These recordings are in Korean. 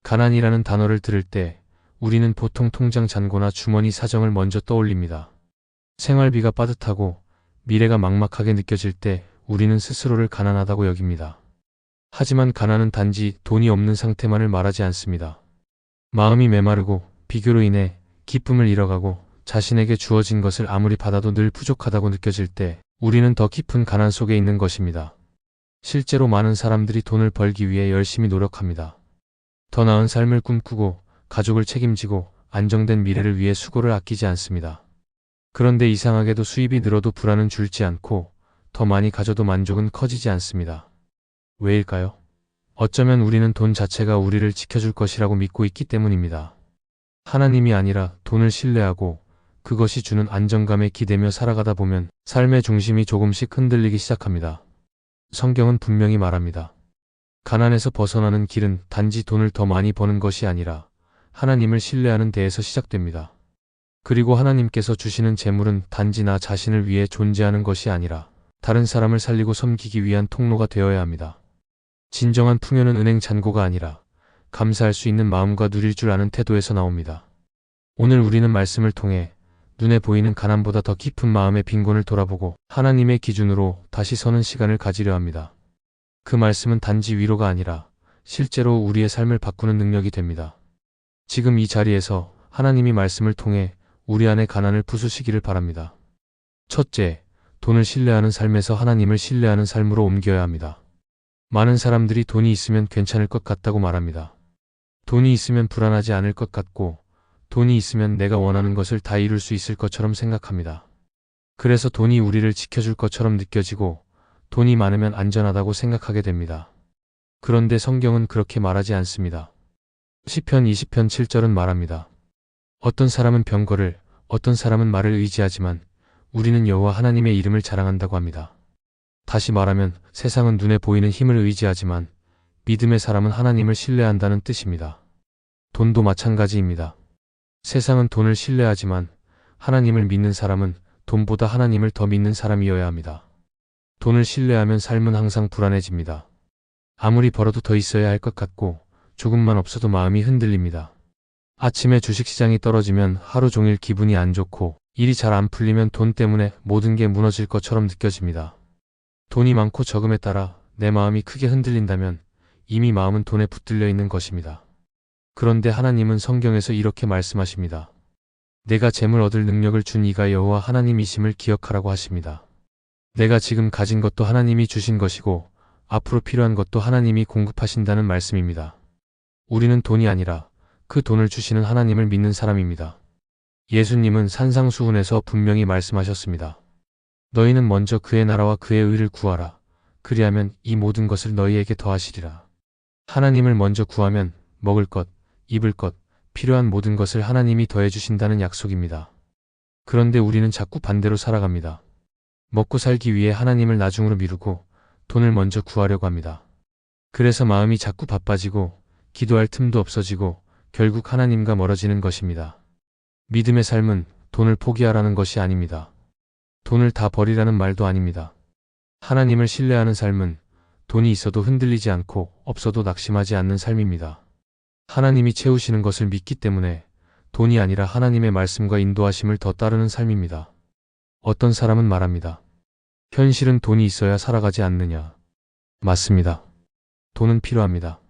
가난이라는 단어를 들을 때 우리는 보통 통장 잔고나 주머니 사정을 먼저 떠올립니다. 생활비가 빠듯하고 미래가 막막하게 느껴질 때 우리는 스스로를 가난하다고 여깁니다. 하지만 가난은 단지 돈이 없는 상태만을 말하지 않습니다. 마음이 메마르고 비교로 인해 기쁨을 잃어가고 자신에게 주어진 것을 아무리 받아도 늘 부족하다고 느껴질 때 우리는 더 깊은 가난 속에 있는 것입니다. 실제로 많은 사람들이 돈을 벌기 위해 열심히 노력합니다. 더 나은 삶을 꿈꾸고 가족을 책임지고 안정된 미래를 위해 수고를 아끼지 않습니다. 그런데 이상하게도 수입이 늘어도 불안은 줄지 않고 더 많이 가져도 만족은 커지지 않습니다. 왜일까요? 어쩌면 우리는 돈 자체가 우리를 지켜줄 것이라고 믿고 있기 때문입니다. 하나님이 아니라 돈을 신뢰하고 그것이 주는 안정감에 기대며 살아가다 보면 삶의 중심이 조금씩 흔들리기 시작합니다. 성경은 분명히 말합니다. 가난에서 벗어나는 길은 단지 돈을 더 많이 버는 것이 아니라 하나님을 신뢰하는 데에서 시작됩니다. 그리고 하나님께서 주시는 재물은 단지 나 자신을 위해 존재하는 것이 아니라 다른 사람을 살리고 섬기기 위한 통로가 되어야 합니다. 진정한 풍요는 은행 잔고가 아니라 감사할 수 있는 마음과 누릴 줄 아는 태도에서 나옵니다. 오늘 우리는 말씀을 통해 눈에 보이는 가난보다 더 깊은 마음의 빈곤을 돌아보고 하나님의 기준으로 다시 서는 시간을 가지려 합니다. 그 말씀은 단지 위로가 아니라 실제로 우리의 삶을 바꾸는 능력이 됩니다. 지금 이 자리에서 하나님이 말씀을 통해 우리 안의 가난을 부수시기를 바랍니다. 첫째, 돈을 신뢰하는 삶에서 하나님을 신뢰하는 삶으로 옮겨야 합니다. 많은 사람들이 돈이 있으면 괜찮을 것 같다고 말합니다. 돈이 있으면 불안하지 않을 것 같고 돈이 있으면 내가 원하는 것을 다 이룰 수 있을 것처럼 생각합니다. 그래서 돈이 우리를 지켜줄 것처럼 느껴지고 돈이 많으면 안전하다고 생각하게 됩니다. 그런데 성경은 그렇게 말하지 않습니다. 시편 20편 7절은 말합니다. 어떤 사람은 병거를, 어떤 사람은 말을 의지하지만 우리는 여호와 하나님의 이름을 자랑한다고 합니다. 다시 말하면 세상은 눈에 보이는 힘을 의지하지만 믿음의 사람은 하나님을 신뢰한다는 뜻입니다. 돈도 마찬가지입니다. 세상은 돈을 신뢰하지만 하나님을 믿는 사람은 돈보다 하나님을 더 믿는 사람이어야 합니다. 돈을 신뢰하면 삶은 항상 불안해집니다. 아무리 벌어도 더 있어야 할 것 같고 조금만 없어도 마음이 흔들립니다. 아침에 주식시장이 떨어지면 하루 종일 기분이 안 좋고 일이 잘 안 풀리면 돈 때문에 모든 게 무너질 것처럼 느껴집니다. 돈이 많고 적음에 따라 내 마음이 크게 흔들린다면 이미 마음은 돈에 붙들려 있는 것입니다. 그런데 하나님은 성경에서 이렇게 말씀하십니다. 내가 재물 얻을 능력을 준 이가 여호와 하나님이심을 기억하라고 하십니다. 내가 지금 가진 것도 하나님이 주신 것이고 앞으로 필요한 것도 하나님이 공급하신다는 말씀입니다. 우리는 돈이 아니라 그 돈을 주시는 하나님을 믿는 사람입니다. 예수님은 산상수훈에서 분명히 말씀하셨습니다. 너희는 먼저 그의 나라와 그의 의를 구하라. 그리하면 이 모든 것을 너희에게 더하시리라. 하나님을 먼저 구하면 먹을 것, 입을 것, 필요한 모든 것을 하나님이 더해주신다는 약속입니다. 그런데 우리는 자꾸 반대로 살아갑니다. 먹고 살기 위해 하나님을 나중으로 미루고 돈을 먼저 구하려고 합니다. 그래서 마음이 자꾸 바빠지고 기도할 틈도 없어지고 결국 하나님과 멀어지는 것입니다. 믿음의 삶은 돈을 포기하라는 것이 아닙니다. 돈을 다 버리라는 말도 아닙니다. 하나님을 신뢰하는 삶은 돈이 있어도 흔들리지 않고 없어도 낙심하지 않는 삶입니다. 하나님이 채우시는 것을 믿기 때문에 돈이 아니라 하나님의 말씀과 인도하심을 더 따르는 삶입니다. 어떤 사람은 말합니다. 현실은 돈이 있어야 살아가지 않느냐. 맞습니다. 돈은 필요합니다.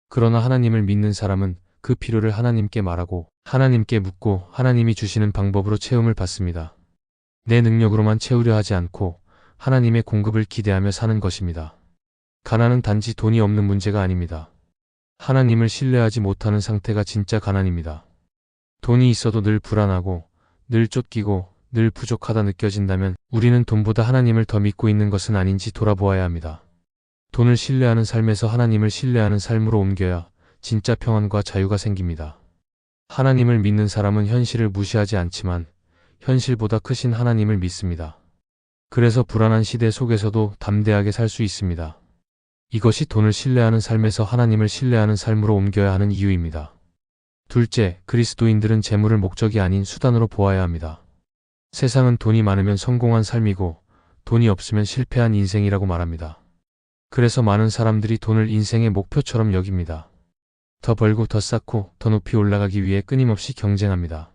그러나 하나님을 믿는 사람은 그 필요를 하나님께 말하고 하나님께 묻고 하나님이 주시는 방법으로 채움을 받습니다. 내 능력으로만 채우려 하지 않고 하나님의 공급을 기대하며 사는 것입니다. 가난은 단지 돈이 없는 문제가 아닙니다. 하나님을 신뢰하지 못하는 상태가 진짜 가난입니다. 돈이 있어도 늘 불안하고 늘 쫓기고 늘 부족하다 느껴진다면 우리는 돈보다 하나님을 더 믿고 있는 것은 아닌지 돌아보아야 합니다. 돈을 신뢰하는 삶에서 하나님을 신뢰하는 삶으로 옮겨야 진짜 평안과 자유가 생깁니다. 하나님을 믿는 사람은 현실을 무시하지 않지만 현실보다 크신 하나님을 믿습니다. 그래서 불안한 시대 속에서도 담대하게 살 수 있습니다. 이것이 돈을 신뢰하는 삶에서 하나님을 신뢰하는 삶으로 옮겨야 하는 이유입니다. 둘째, 그리스도인들은 재물을 목적이 아닌 수단으로 보아야 합니다. 세상은 돈이 많으면 성공한 삶이고 돈이 없으면 실패한 인생이라고 말합니다. 그래서 많은 사람들이 돈을 인생의 목표처럼 여깁니다. 더 벌고 더 쌓고 더 높이 올라가기 위해 끊임없이 경쟁합니다.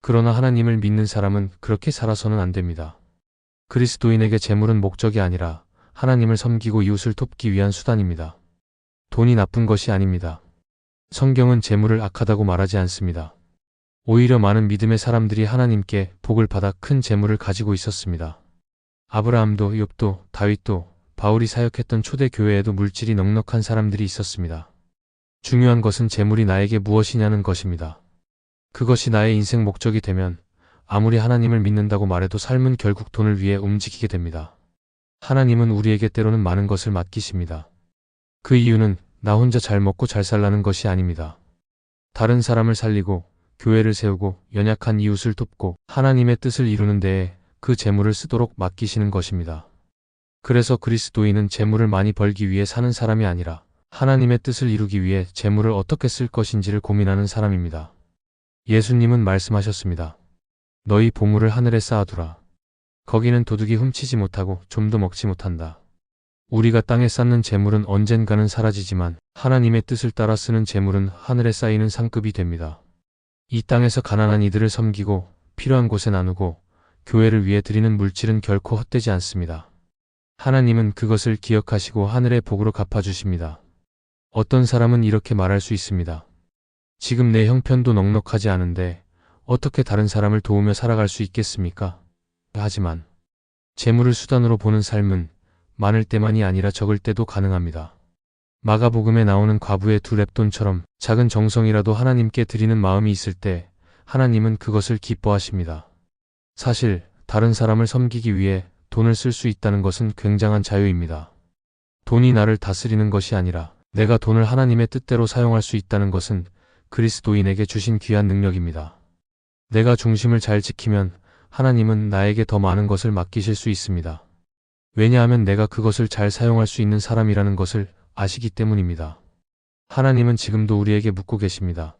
그러나 하나님을 믿는 사람은 그렇게 살아서는 안 됩니다. 그리스도인에게 재물은 목적이 아니라 하나님을 섬기고 이웃을 돕기 위한 수단입니다. 돈이 나쁜 것이 아닙니다. 성경은 재물을 악하다고 말하지 않습니다. 오히려 많은 믿음의 사람들이 하나님께 복을 받아 큰 재물을 가지고 있었습니다. 아브라함도 욥도 다윗도 바울이 사역했던 초대 교회에도 물질이 넉넉한 사람들이 있었습니다. 중요한 것은 재물이 나에게 무엇이냐는 것입니다. 그것이 나의 인생 목적이 되면 아무리 하나님을 믿는다고 말해도 삶은 결국 돈을 위해 움직이게 됩니다. 하나님은 우리에게 때로는 많은 것을 맡기십니다. 그 이유는 나 혼자 잘 먹고 잘 살라는 것이 아닙니다. 다른 사람을 살리고 교회를 세우고 연약한 이웃을 돕고 하나님의 뜻을 이루는 데에 그 재물을 쓰도록 맡기시는 것입니다. 그래서 그리스도인은 재물을 많이 벌기 위해 사는 사람이 아니라 하나님의 뜻을 이루기 위해 재물을 어떻게 쓸 것인지를 고민하는 사람입니다. 예수님은 말씀하셨습니다. 너희 보물을 하늘에 쌓아두라. 거기는 도둑이 훔치지 못하고 좀도 먹지 못한다. 우리가 땅에 쌓는 재물은 언젠가는 사라지지만 하나님의 뜻을 따라 쓰는 재물은 하늘에 쌓이는 상급이 됩니다. 이 땅에서 가난한 이들을 섬기고 필요한 곳에 나누고 교회를 위해 드리는 물질은 결코 헛되지 않습니다. 하나님은 그것을 기억하시고 하늘의 복으로 갚아주십니다. 어떤 사람은 이렇게 말할 수 있습니다. 지금 내 형편도 넉넉하지 않은데 어떻게 다른 사람을 도우며 살아갈 수 있겠습니까? 하지만 재물을 수단으로 보는 삶은 많을 때만이 아니라 적을 때도 가능합니다. 마가복음에 나오는 과부의 두 렙돈처럼 작은 정성이라도 하나님께 드리는 마음이 있을 때 하나님은 그것을 기뻐하십니다. 사실 다른 사람을 섬기기 위해 돈을 쓸 수 있다는 것은 굉장한 자유입니다. 돈이 나를 다스리는 것이 아니라 내가 돈을 하나님의 뜻대로 사용할 수 있다는 것은 그리스도인에게 주신 귀한 능력입니다. 내가 중심을 잘 지키면 하나님은 나에게 더 많은 것을 맡기실 수 있습니다. 왜냐하면 내가 그것을 잘 사용할 수 있는 사람이라는 것을 아시기 때문입니다. 하나님은 지금도 우리에게 묻고 계십니다.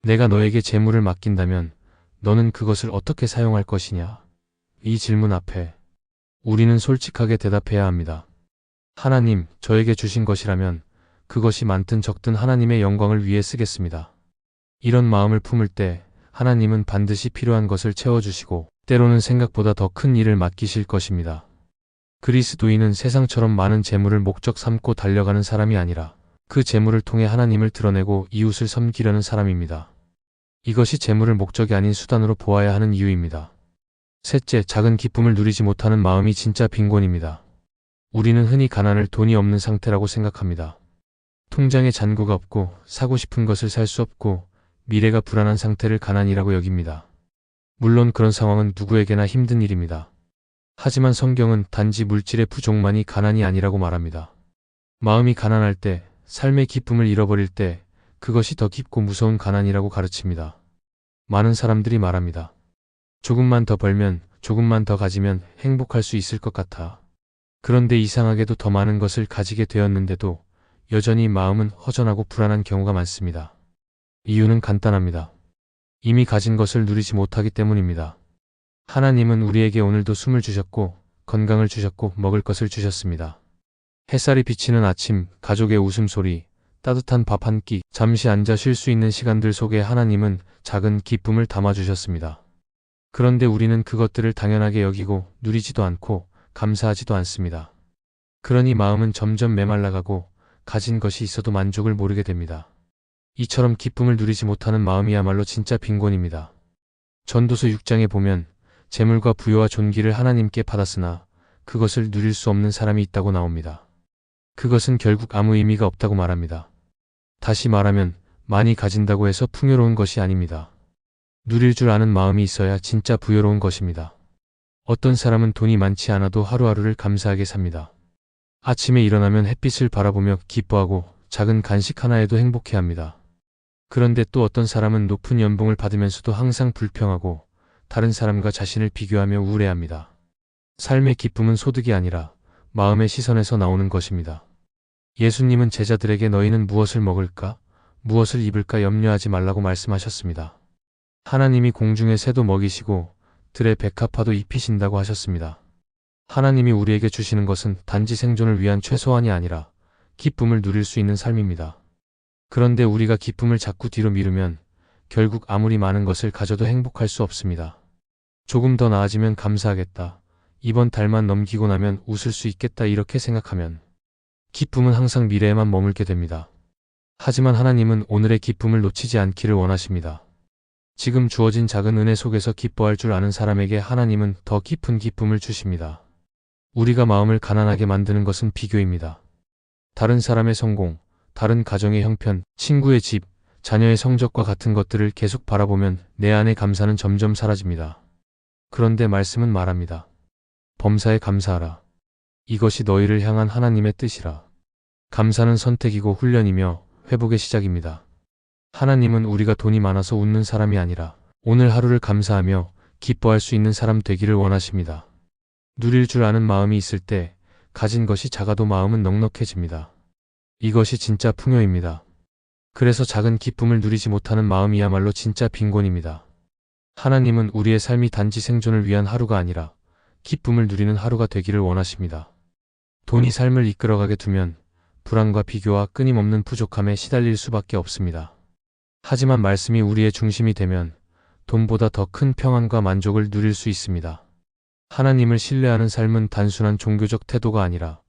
내가 너에게 재물을 맡긴다면 너는 그것을 어떻게 사용할 것이냐? 이 질문 앞에 우리는 솔직하게 대답해야 합니다. 하나님, 저에게 주신 것이라면 그것이 많든 적든 하나님의 영광을 위해 쓰겠습니다. 이런 마음을 품을 때 하나님은 반드시 필요한 것을 채워주시고 때로는 생각보다 더 큰 일을 맡기실 것입니다. 그리스도인은 세상처럼 많은 재물을 목적 삼고 달려가는 사람이 아니라 그 재물을 통해 하나님을 드러내고 이웃을 섬기려는 사람입니다. 이것이 재물을 목적이 아닌 수단으로 보아야 하는 이유입니다. 셋째, 작은 기쁨을 누리지 못하는 마음이 진짜 빈곤입니다. 우리는 흔히 가난을 돈이 없는 상태라고 생각합니다. 통장에 잔고가 없고 사고 싶은 것을 살 수 없고 미래가 불안한 상태를 가난이라고 여깁니다. 물론 그런 상황은 누구에게나 힘든 일입니다. 하지만 성경은 단지 물질의 부족만이 가난이 아니라고 말합니다. 마음이 가난할 때, 삶의 기쁨을 잃어버릴 때 그것이 더 깊고 무서운 가난이라고 가르칩니다. 많은 사람들이 말합니다. 조금만 더 벌면, 조금만 더 가지면 행복할 수 있을 것 같아. 그런데 이상하게도 더 많은 것을 가지게 되었는데도 여전히 마음은 허전하고 불안한 경우가 많습니다. 이유는 간단합니다. 이미 가진 것을 누리지 못하기 때문입니다. 하나님은 우리에게 오늘도 숨을 주셨고 건강을 주셨고 먹을 것을 주셨습니다. 햇살이 비치는 아침, 가족의 웃음소리, 따뜻한 밥 한 끼, 잠시 앉아 쉴 수 있는 시간들 속에 하나님은 작은 기쁨을 담아주셨습니다. 그런데 우리는 그것들을 당연하게 여기고 누리지도 않고 감사하지도 않습니다. 그러니 마음은 점점 메말라가고 가진 것이 있어도 만족을 모르게 됩니다. 이처럼 기쁨을 누리지 못하는 마음이야말로 진짜 빈곤입니다. 전도서 6장에 보면 재물과 부여와 존귀를 하나님께 받았으나 그것을 누릴 수 없는 사람이 있다고 나옵니다. 그것은 결국 아무 의미가 없다고 말합니다. 다시 말하면 많이 가진다고 해서 풍요로운 것이 아닙니다. 누릴 줄 아는 마음이 있어야 진짜 부여로운 것입니다. 어떤 사람은 돈이 많지 않아도 하루하루를 감사하게 삽니다. 아침에 일어나면 햇빛을 바라보며 기뻐하고 작은 간식 하나에도 행복해합니다. 그런데 또 어떤 사람은 높은 연봉을 받으면서도 항상 불평하고 다른 사람과 자신을 비교하며 우울해합니다. 삶의 기쁨은 소득이 아니라 마음의 시선에서 나오는 것입니다. 예수님은 제자들에게 너희는 무엇을 먹을까, 무엇을 입을까 염려하지 말라고 말씀하셨습니다. 하나님이 공중의 새도 먹이시고 들의 백합화도 입히신다고 하셨습니다. 하나님이 우리에게 주시는 것은 단지 생존을 위한 최소한이 아니라 기쁨을 누릴 수 있는 삶입니다. 그런데 우리가 기쁨을 자꾸 뒤로 미루면 결국 아무리 많은 것을 가져도 행복할 수 없습니다. 조금 더 나아지면 감사하겠다. 이번 달만 넘기고 나면 웃을 수 있겠다. 이렇게 생각하면 기쁨은 항상 미래에만 머물게 됩니다. 하지만 하나님은 오늘의 기쁨을 놓치지 않기를 원하십니다. 지금 주어진 작은 은혜 속에서 기뻐할 줄 아는 사람에게 하나님은 더 깊은 기쁨을 주십니다. 우리가 마음을 가난하게 만드는 것은 비교입니다. 다른 사람의 성공, 다른 가정의 형편, 친구의 집, 자녀의 성적과 같은 것들을 계속 바라보면 내 안의 감사는 점점 사라집니다. 그런데 말씀은 말합니다. 범사에 감사하라. 이것이 너희를 향한 하나님의 뜻이라. 감사는 선택이고 훈련이며 회복의 시작입니다. 하나님은 우리가 돈이 많아서 웃는 사람이 아니라 오늘 하루를 감사하며 기뻐할 수 있는 사람 되기를 원하십니다. 누릴 줄 아는 마음이 있을 때 가진 것이 작아도 마음은 넉넉해집니다. 이것이 진짜 풍요입니다. 그래서 작은 기쁨을 누리지 못하는 마음이야말로 진짜 빈곤입니다. 하나님은 우리의 삶이 단지 생존을 위한 하루가 아니라 기쁨을 누리는 하루가 되기를 원하십니다. 돈이 삶을 이끌어가게 두면 불안과 비교와 끊임없는 부족함에 시달릴 수밖에 없습니다. 하지만 말씀이 우리의 중심이 되면 돈보다 더 큰 평안과 만족을 누릴 수 있습니다. 하나님을 신뢰하는 삶은 단순한 종교적 태도가 아니라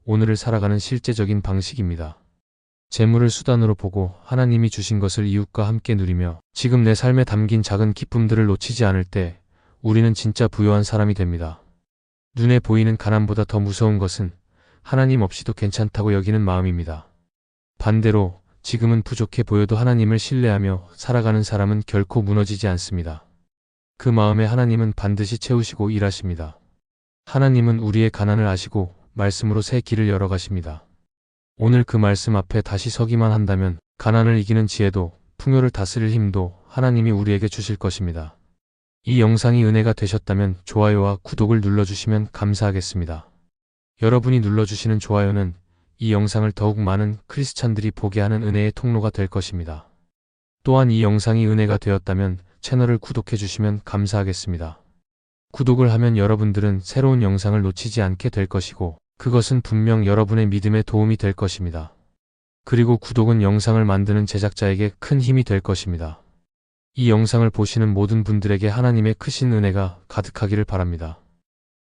오늘을 살아가는 실제적인 방식입니다. 재물을 수단으로 보고 하나님이 주신 것을 이웃과 함께 누리며 지금 내 삶에 담긴 작은 기쁨들을 놓치지 않을 때 우리는 진짜 부유한 사람이 됩니다. 눈에 보이는 가난보다 더 무서운 것은 하나님 없이도 괜찮다고 여기는 마음입니다. 반대로 지금은 부족해 보여도 하나님을 신뢰하며 살아가는 사람은 결코 무너지지 않습니다. 그 마음에 하나님은 반드시 채우시고 일하십니다. 하나님은 우리의 가난을 아시고 말씀으로 새 길을 열어가십니다. 오늘 그 말씀 앞에 다시 서기만 한다면 가난을 이기는 지혜도 풍요를 다스릴 힘도 하나님이 우리에게 주실 것입니다. 이 영상이 은혜가 되셨다면 좋아요와 구독을 눌러주시면 감사하겠습니다. 여러분이 눌러주시는 좋아요는 이 영상을 더욱 많은 크리스찬들이 보게 하는 은혜의 통로가 될 것입니다. 또한 이 영상이 은혜가 되었다면 채널을 구독해 주시면 감사하겠습니다. 구독을 하면 여러분들은 새로운 영상을 놓치지 않게 될 것이고 그것은 분명 여러분의 믿음에 도움이 될 것입니다. 그리고 구독은 영상을 만드는 제작자에게 큰 힘이 될 것입니다. 이 영상을 보시는 모든 분들에게 하나님의 크신 은혜가 가득하기를 바랍니다.